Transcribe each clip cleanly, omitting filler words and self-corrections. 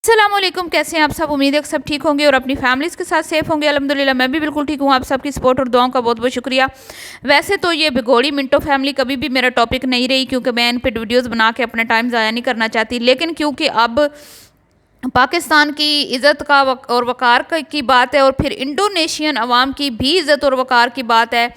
अस्सलामुअलैकुम, कैसे हैं आप सब। उम्मीद है कि सब ठीक होंगे और अपनी फैमिलीज़ के साथ सेफ होंगे। अल्हम्दुलिल्लाह मैं भी बिल्कुल ठीक हूँ। आप सबकी सपोर्ट और दुआओं का बहुत बहुत शुक्रिया। वैसे तो ये भिगोड़ी मिंटो फैमिली कभी भी मेरा टॉपिक नहीं रही, क्योंकि मैं इन पर वीडियोज़ बना के अपना टाइम ज़ाया नहीं करना चाहती। लेकिन क्योंकि अब पाकिस्तान की इज़्ज़त का और वक़ार की बात है, और फिर इंडोनेशियन अवाम की भी इज़्ज़त और वक़ार की बात है,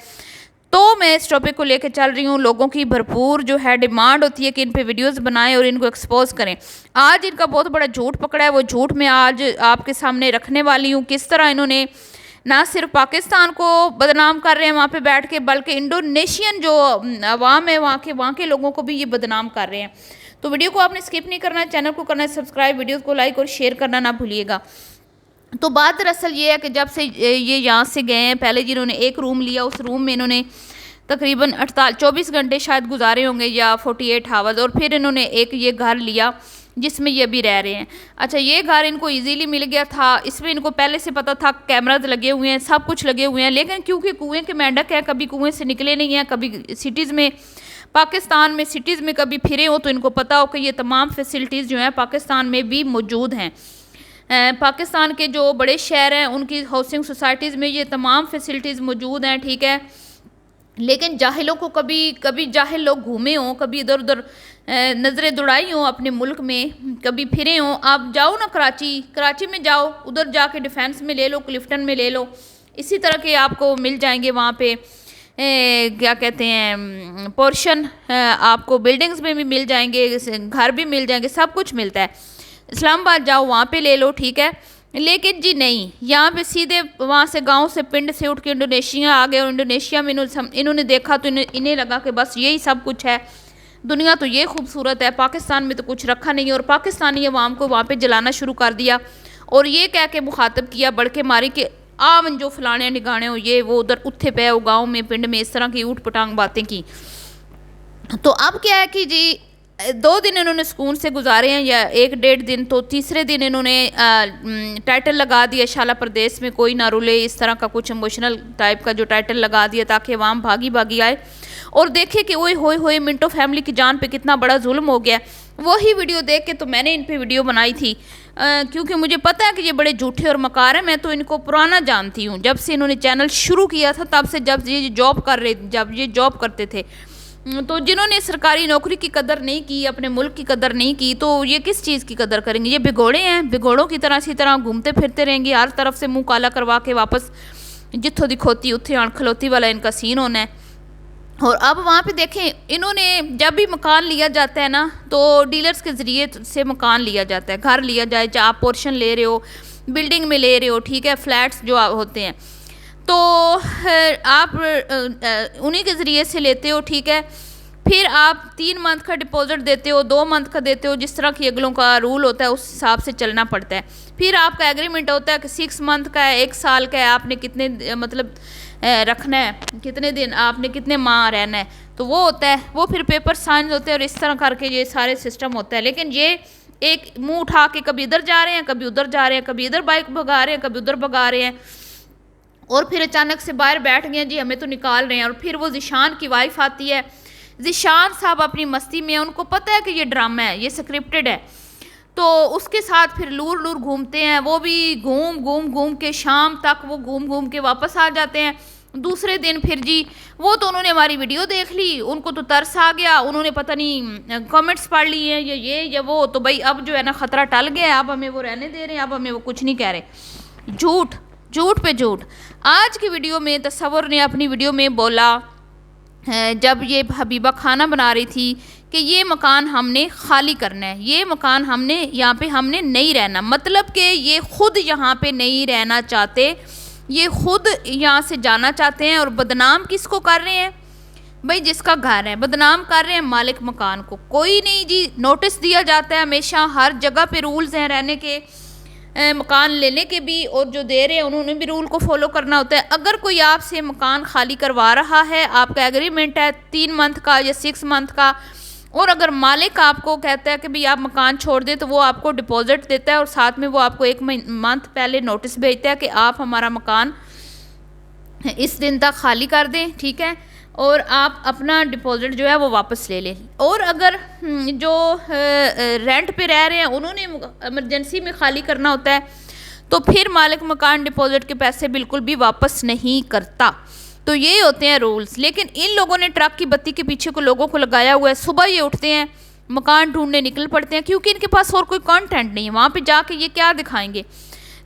तो मैं इस टॉपिक को लेकर चल रही हूँ। लोगों की भरपूर जो है डिमांड होती है कि इन पे वीडियोस बनाएं और इनको एक्सपोज करें। आज इनका बहुत बड़ा झूठ पकड़ा है, वो झूठ मैं आज आपके सामने रखने वाली हूँ। किस तरह इन्होंने ना सिर्फ पाकिस्तान को बदनाम कर रहे हैं वहाँ पे बैठ के, बल्कि इंडोनेशियन जो अवाम है वहाँ के लोगों को भी ये बदनाम कर रहे हैं। तो वीडियो को आपने स्किप नहीं करना, चैनल को करना है सब्सक्राइब, वीडियो को लाइक और शेयर करना ना भूलिएगा। तो बात दरअसल ये है कि जब से ये यहाँ से गए हैं, पहले जिन्होंने एक रूम लिया, उस रूम में इन्होंने तकरीबन 24 घंटे शायद गुजारे होंगे या 48 आवर्स, और फिर इन्होंने एक ये घर लिया जिसमें ये अभी रह रहे हैं। अच्छा, ये घर इनको इजीली मिल गया था, इसमें इनको पहले से पता था, कैमराज लगे हुए हैं, सब कुछ लगे हुए हैं। लेकिन क्योंकि कुएँ के मेंढक हैं, कभी कुएँ से निकले नहीं हैं, कभी सिटीज़ में, पाकिस्तान में सिटीज़ में कभी फिरे हो, तो इनको पता हो कि ये तमाम फैसिलिटीज़ जो हैं पाकिस्तान में भी मौजूद हैं। पाकिस्तान के जो बड़े शहर हैं उनकी हाउसिंग सोसाइटीज़ में ये तमाम फैसिलिटीज़ मौजूद हैं, ठीक है। लेकिन जाहिलों को कभी जाहिल लोग घूमे हों, कभी इधर उधर नज़रें दौड़ाई हों अपने मुल्क में, कभी फिरे हों। आप जाओ ना कराची में जाओ, उधर जाके डिफेंस में ले लो, क्लिफ्टन में ले लो, इसी तरह के आपको मिल जाएंगे वहाँ पे क्या कहते हैं पोर्शन, आपको बिल्डिंग्स में भी मिल जाएंगे, घर भी मिल जाएंगे, सब कुछ मिलता है। इस्लामाबाद जाओ, वहाँ पे ले लो, ठीक है। लेकिन जी नहीं, यहाँ पे सीधे वहाँ से गांव से पिंड से उठ के इंडोनेशिया आ गए, और इंडोनेशिया में इन्होंने देखा तो इन्हें लगा कि बस यही सब कुछ है, दुनिया तो ये खूबसूरत है, पाकिस्तान में तो कुछ रखा नहीं है। और पाकिस्तानी अवाम को वहाँ पे जलाना शुरू कर दिया, और ये कह के मुखातब किया बड़के मारी कि आवन जो फलाने निगाने हो, ये वो उधर उत्थे पे हो, गाँव में पिंड में इस तरह की ऊट पटांग बातें की। तो अब क्या है कि जी 2 दिन इन्होंने सुकून से गुजारे हैं, या 1-1.5 दिन। तो तीसरे दिन इन्होंने टाइटल लगा दिया शाला प्रदेश में कोई ना रुले, इस तरह का कुछ इमोशनल टाइप का जो टाइटल लगा दिया, ताकि अवाम भागी भागी आए और देखे कि ओए होए होए मिंटो फैमिली की जान पे कितना बड़ा जुल्म हो गया। वही वीडियो देख के तो मैंने इन पे वीडियो बनाई थी, क्योंकि मुझे पता है कि ये बड़े झूठे और मकार हैं। मैं तो इनको पुराना जानती हूँ, जब से इन्होंने चैनल शुरू किया था, तब से जब ये जॉब करते थे। तो जिन्होंने सरकारी नौकरी की कदर नहीं की, अपने मुल्क की कदर नहीं की, तो ये किस चीज़ की कदर करेंगे। ये भिगोड़े हैं, भिगोड़ों की तरह इसी तरह घूमते फिरते रहेंगे, हर तरफ से मुंह काला करवा के वापस जिथों दिखोती उत्थे आण खलोती वाला इनका सीन होना है। और अब वहाँ पे देखें, इन्होंने जब भी मकान लिया जाता है ना, तो डीलर्स के ज़रिए से मकान लिया जाता है, घर लिया जाए, चाहे आप पोर्शन ले रहे हो, बिल्डिंग में ले रहे हो, ठीक है, फ्लैट्स जो होते हैं, तो आप उन्हीं के ज़रिए से लेते हो, ठीक है। फिर आप 3 मंथ का डिपॉजिट देते हो, 2 मंथ का देते हो, जिस तरह की अगलों का रूल होता है उस हिसाब से चलना पड़ता है। फिर आपका एग्रीमेंट होता है कि 6 मंथ का है, 1 साल का है, आपने कितने मतलब रखना है, कितने दिन, आपने कितने माह रहना है, तो वो होता है। वो फिर पेपर साइन होते हैं, और इस तरह करके ये सारे सिस्टम होता है। लेकिन ये एक मुँह उठा के कभी इधर जा रहे हैं, कभी उधर जा रहे हैं, कभी इधर बाइक भगा रहे हैं, कभी उधर भगा रहे हैं, और फिर अचानक से बाहर बैठ गए जी हमें तो निकाल रहे हैं। और फिर वो जिशान की वाइफ आती है, जिशान साहब अपनी मस्ती में, उनको पता है कि ये ड्रामा है, ये स्क्रिप्टेड है, तो उसके साथ फिर लूर लूर घूमते हैं। वो भी घूम के शाम तक वो घूम के वापस आ जाते हैं। दूसरे दिन फिर जी वो तो उन्होंने हमारी वीडियो देख ली, उनको तो तरस आ गया, उन्होंने पता नहीं कमेंट्स पढ़ लिए हैं ये या वो, तो भाई अब जो है ना ख़तरा टल गया, अब हमें वो रहने दे रहे हैं, अब हमें वो कुछ नहीं कह रहे। झूठ झूठ पे झूठ। आज की वीडियो में तसव्वुर ने अपनी वीडियो में बोला, जब ये हबीबा खाना बना रही थी, कि ये मकान हमने खाली करना है, ये मकान हमने यहाँ पे हमने नहीं रहना, मतलब कि ये खुद यहाँ पे नहीं रहना चाहते, ये खुद यहाँ से जाना चाहते हैं। और बदनाम किसको कर रहे हैं भाई, जिसका घर है, बदनाम कर रहे हैं मालिक मकान को। कोई नहीं जी, नोटिस दिया जाता है हमेशा, हर जगह पे रूल्स हैं रहने के, मकान लेने के भी, और जो दे रहे हैं उन्होंने भी रूल को फॉलो करना होता है। अगर कोई आपसे मकान खाली करवा रहा है, आपका एग्रीमेंट है 3 मंथ का या 6 मंथ का, और अगर मालिक आपको कहता है कि भाई आप मकान छोड़ दें, तो वो आपको डिपॉजिट देता है, और साथ में वो आपको 1 मंथ पहले नोटिस भेजता है कि आप हमारा मकान इस दिन तक खाली कर दें, ठीक है। और आप अपना डिपॉजिट जो है वो वापस ले लें। और अगर जो रेंट पे रह रहे हैं उन्होंने इमरजेंसी में खाली करना होता है तो फिर मालिक मकान डिपॉजिट के पैसे बिल्कुल भी वापस नहीं करता। तो ये होते हैं रूल्स। लेकिन इन लोगों ने ट्रक की बत्ती के पीछे को लोगों को लगाया हुआ है। सुबह ये उठते हैं, मकान ढूंढने निकल पड़ते हैं, क्योंकि इनके पास और कोई कंटेंट नहीं है। वहाँ पे जाके ये क्या दिखाएंगे,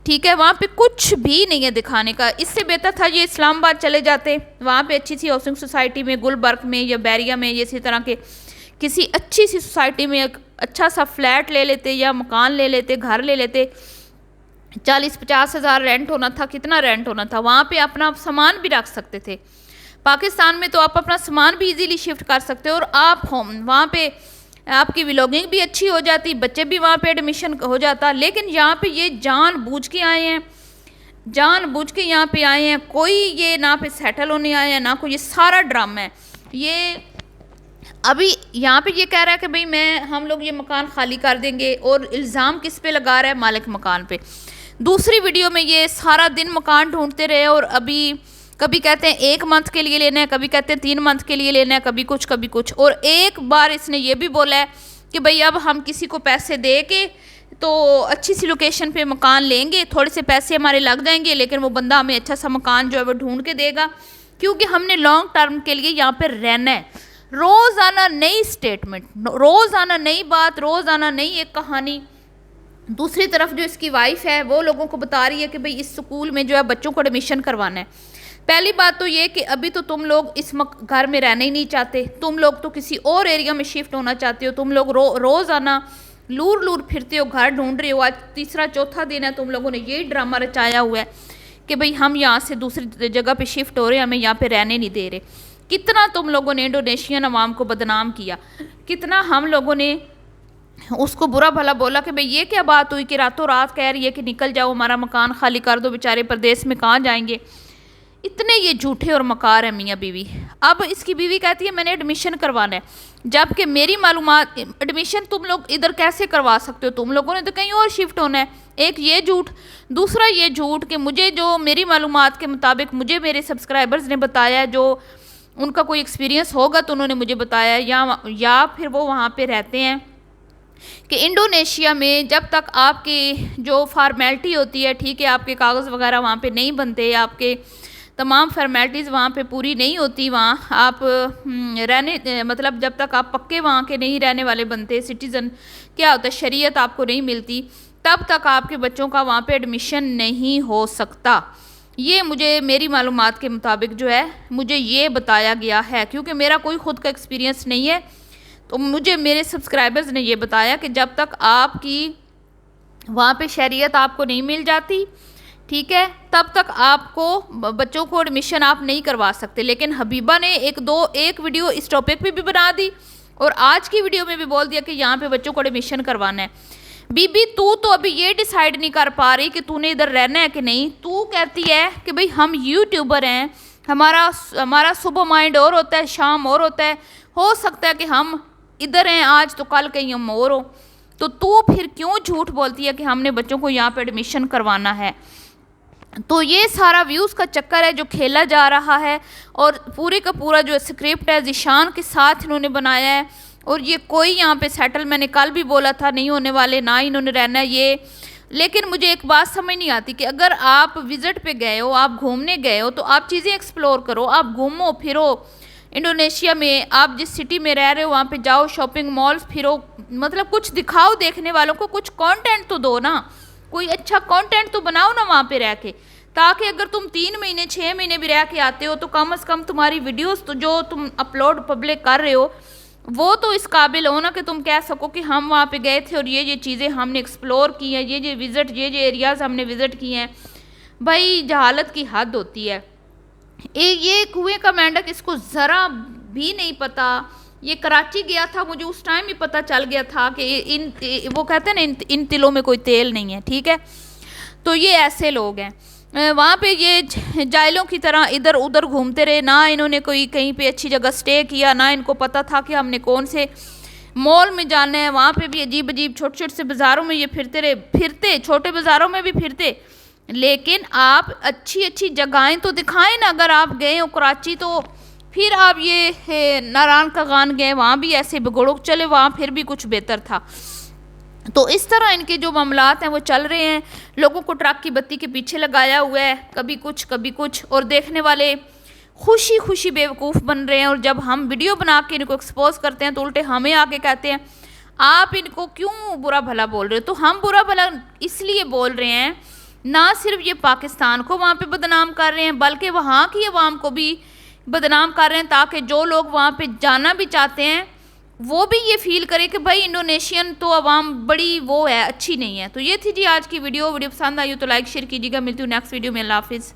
ठीक है, वहाँ पे कुछ भी नहीं है दिखाने का। इससे बेहतर था ये इस्लामाबाद चले जाते, वहाँ पे अच्छी सी हाउसिंग सोसाइटी में, गुलबर्ग में या बैरिया में, ये इसी तरह के किसी अच्छी सी सोसाइटी में एक अच्छा सा फ्लैट ले लेते या मकान ले लेते, घर ले लेते। 40-50 हज़ार रेंट होना था, कितना रेंट होना था, वहाँ पे अपना सामान भी रख सकते थे। पाकिस्तान में तो आप अपना सामान भी इजीली शिफ्ट कर सकते हो और आप वहाँ पे आपकी बिलोंगिंग भी अच्छी हो जाती, बच्चे भी वहाँ पे एडमिशन हो जाता। लेकिन यहाँ पे ये जानबूझ के आए हैं, जानबूझ के यहाँ पे आए हैं, कोई ये ना पे सेटल होने आए हैं ना कोई, ये सारा ड्रामा है। ये अभी यहाँ पे ये कह रहा है कि भाई हम लोग ये मकान खाली कर देंगे, और इल्ज़ाम किस पे लगा रहा है, मालिक मकान पे। दूसरी वीडियो में ये सारा दिन मकान ढूंढते रहे, और अभी कभी कहते हैं 1 मंथ के लिए लेना है, कभी कहते हैं 3 मंथ के लिए लेना है, कभी कुछ कभी कुछ। और एक बार इसने ये भी बोला है कि भाई अब हम किसी को पैसे दे के तो अच्छी सी लोकेशन पे मकान लेंगे, थोड़े से पैसे हमारे लग जाएंगे, लेकिन वो बंदा हमें अच्छा सा मकान जो है वो ढूंढ के देगा, क्योंकि हमने लॉन्ग टर्म के लिए यहाँ पर रहना है। रोज़ाना नई स्टेटमेंट, रोज़ाना नई बात, रोज़ाना नई एक कहानी। दूसरी तरफ जो इसकी वाइफ है वो लोगों को बता रही है कि भाई इस स्कूल में जो है बच्चों को एडमिशन करवाना है। पहली बात तो ये कि अभी तो तुम लोग इस घर में रहना ही नहीं चाहते, तुम लोग तो किसी और एरिया में शिफ्ट होना चाहते हो। तुम लोग रोज़ाना लूर लूर फिरते हो, घर ढूंढ रहे हो। आज तीसरा चौथा दिन है, तुम लोगों ने यही ड्रामा रचाया हुआ है कि भाई हम यहाँ से दूसरी जगह पे शिफ्ट हो रहे हैं, हमें यहाँ पे रहने नहीं दे रहे। कितना तुम लोगों ने इंडोनेशियन अवाम को बदनाम किया, कितना हम लोगों ने उसको बुरा भला बोला कि भाई ये क्या बात हुई कि रातों रात कह रही है कि निकल जाओ, हमारा मकान खाली कर दो, बेचारे परदेश में कहाँ जाएंगे। इतने ये झूठे और मकार है मियाँ बीवी। अब इसकी बीवी कहती है मैंने एडमिशन करवाना है, जबकि मेरी मालूमात एडमिशन तुम लोग इधर कैसे करवा सकते हो, तुम लोगों ने तो कहीं और शिफ्ट होना है। एक ये झूठ, दूसरा ये झूठ कि मुझे जो मेरी मालूमात के मुताबिक मुझे मेरे सब्सक्राइबर्स ने बताया, जो उनका कोई एक्सपीरियंस होगा तो उन्होंने मुझे बताया, या फिर वो वहाँ पे रहते हैं, कि इंडोनेशिया में जब तक आपकी जो फार्मेलिटी होती है, ठीक है, आपके कागज़ वगैरह वहाँ पे नहीं बनते, आपके तमाम फॉर्मेलिटीज़ वहाँ पे पूरी नहीं होती, वहाँ आप रहने मतलब जब तक आप पक्के वहाँ के नहीं रहने वाले बनते, सिटीज़न क्या होता है, शरीयत आपको नहीं मिलती, तब तक आपके बच्चों का वहाँ पे एडमिशन नहीं हो सकता। ये मुझे मेरी मालूमात के मुताबिक जो है मुझे ये बताया गया है, क्योंकि मेरा कोई ख़ुद का एक्सपीरियंस नहीं है। तो मुझे मेरे सब्सक्राइबर्स ने ये बताया कि जब तक आपकी वहाँ पे शरीयत आपको नहीं मिल जाती, ठीक है, तब तक आपको बच्चों को एडमिशन आप नहीं करवा सकते। लेकिन हबीबा ने एक वीडियो इस टॉपिक पे भी बना दी, और आज की वीडियो में भी बोल दिया कि यहाँ पे बच्चों को एडमिशन करवाना है। बीबी तू तो अभी ये डिसाइड नहीं कर पा रही कि तूने इधर रहना है कि नहीं। तू कहती है कि भाई हम यूट्यूबर हैं, हमारा सुबह माइंड और होता है, शाम और होता है, हो सकता है कि हम इधर हैं आज तो कल कहीं हम और हो। तो तू फिर क्यों झूठ बोलती है कि हमने बच्चों को यहाँ पे एडमिशन करवाना है। तो ये सारा व्यूज़ का चक्कर है जो खेला जा रहा है, और पूरे का पूरा जो स्क्रिप्ट है ज़ीशान के साथ इन्होंने बनाया है। और ये कोई यहाँ पे सेटल, मैंने कल भी बोला था, नहीं होने वाले, ना इन्होंने रहना है ये। लेकिन मुझे एक बात समझ नहीं आती कि अगर आप विज़िट पे गए हो, आप घूमने गए हो, तो आप चीज़ें एक्सप्लोर करो, आप घूमो फिरो। इंडोनेशिया में आप जिस सिटी में रह रहे हो वहाँ पे जाओ, शॉपिंग मॉल्स फिरो, मतलब कुछ दिखाओ देखने वालों को, कुछ कंटेंट तो दो ना, कोई अच्छा कंटेंट तो बनाओ ना वहाँ पे रह के, ताकि अगर तुम 3 महीने 6 महीने भी रह के आते हो तो कम से कम तुम्हारी वीडियोस तो जो तुम अपलोड पब्लिक कर रहे हो वो तो इस काबिल हो ना कि तुम कह सको कि हम वहाँ पे गए थे और ये चीज़ें हमने एक्सप्लोर की हैं, ये विज़िट, ये एरियाज़ हमने विज़िट किए हैं। भाई जहालत की हद होती है। ये कुएं का मेंढक, इसको ज़रा भी नहीं पता। ये कराची गया था, मुझे उस टाइम ही पता चल गया था कि वो कहते हैं ना इन तिलों में कोई तेल नहीं है, ठीक है। तो ये ऐसे लोग हैं। वहाँ पे ये जाइलों की तरह इधर उधर घूमते रहे, ना इन्होंने कोई कहीं पे अच्छी जगह स्टे किया, ना इनको पता था कि हमने कौन से मॉल में जाना है। वहाँ पे भी अजीब अजीब छोटे छोटे से बाज़ारों में ये फिरते रहे, छोटे बाज़ारों में भी फिरते। लेकिन आप अच्छी अच्छी जगहें तो दिखाएं ना। अगर आप गए हो कराची तो फिर आप ये नारायण का गान गए, वहाँ भी ऐसे भगोड़ों चले, वहाँ फिर भी कुछ बेहतर था। तो इस तरह इनके जो मामलात हैं वो चल रहे हैं। लोगों को ट्रक की बत्ती के पीछे लगाया हुआ है, कभी कुछ, और देखने वाले खुशी खुशी बेवकूफ़ बन रहे हैं। और जब हम वीडियो बना के इनको एक्सपोज करते हैं तो उल्टे हमें आके कहते हैं आप इनको क्यों बुरा भला बोल रहे हो। तो हम बुरा भला इसलिए बोल रहे हैं, ना सिर्फ ये पाकिस्तान को वहाँ पे बदनाम कर रहे हैं, बल्कि वहाँ की आवाम को भी बदनाम कर रहे हैं, ताकि जो लोग वहाँ पे जाना भी चाहते हैं वो भी ये फील करे कि भाई इंडोनेशियन तो आवाम बड़ी वो है, अच्छी नहीं है। तो ये थी जी आज की वीडियो पसंद आई हो तो लाइक शेयर कीजिएगा। मिलती हूँ नेक्स्ट वीडियो में। अल्लाह हाफिज़।